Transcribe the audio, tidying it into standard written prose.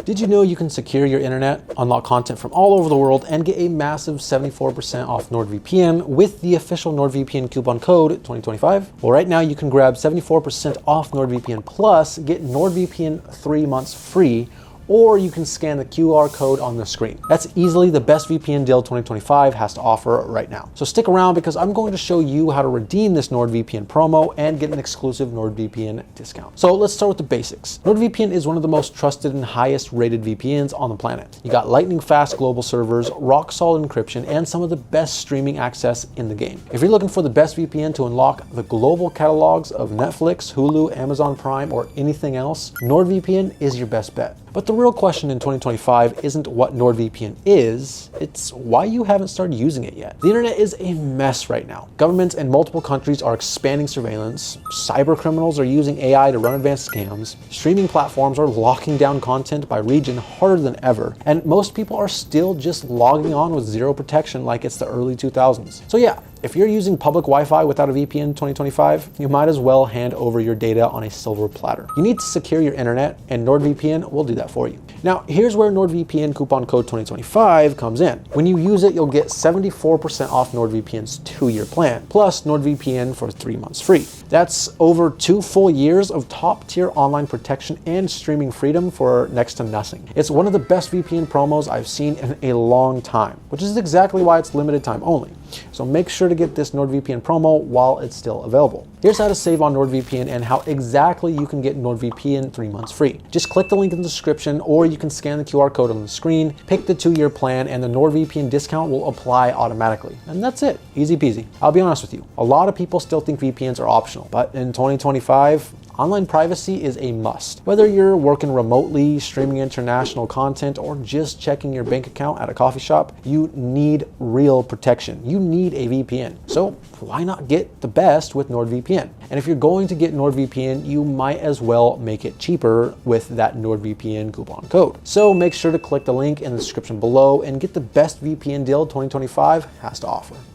Did you know you can secure your internet, unlock content from all over the world, and get a massive 74% off NordVPN with the official NordVPN coupon code 2025? Well, right now you can grab 74% off NordVPN Plus, get NordVPN 3 months free, or you can scan the QR code on the screen. That's easily the best VPN deal 2025 has to offer right now. So stick around because I'm going to show you how to redeem this NordVPN promo and get an exclusive NordVPN discount. So let's start with the basics. NordVPN is one of the most trusted and highest rated VPNs on the planet. You got lightning fast global servers, rock solid encryption, and some of the best streaming access in the game. If you're looking for the best VPN to unlock the global catalogs of Netflix, Hulu, Amazon Prime, or anything else, NordVPN is your best bet. But the real question in 2025 isn't what NordVPN is, it's why you haven't started using it yet. The internet is a mess right now. Governments in multiple countries are expanding surveillance, cyber criminals are using AI to run advanced scams, streaming platforms are locking down content by region harder than ever, and most people are still just logging on with zero protection like it's the early 2000s. So yeah, if you're using public Wi-Fi without a VPN in 2025, you might as well hand over your data on a silver platter. You need to secure your internet, and NordVPN will do that for you. Now, here's where NordVPN coupon code 2025 comes in. When you use it, you'll get 74% off NordVPN's 2-year plan, plus NordVPN for 3 months free. That's over 2 full years of top-tier online protection and streaming freedom for next to nothing. It's one of the best VPN promos I've seen in a long time, which is exactly why it's limited time only. So make sure to get this NordVPN promo while it's still available. Here's how to save on NordVPN and how exactly you can get NordVPN 3 months free. Just click the link in the description, or you can scan the QR code on the screen, pick the 2-year plan, and the NordVPN discount will apply automatically. And that's it, easy peasy. I'll be honest with you, a lot of people still think VPNs are optional, but in 2025, online privacy is a must. Whether you're working remotely, streaming international content, or just checking your bank account at a coffee shop, you need real protection. You need a VPN. So why not get the best with NordVPN? And if you're going to get NordVPN, you might as well make it cheaper with that NordVPN coupon code. So make sure to click the link in the description below and get the best VPN deal 2025 has to offer.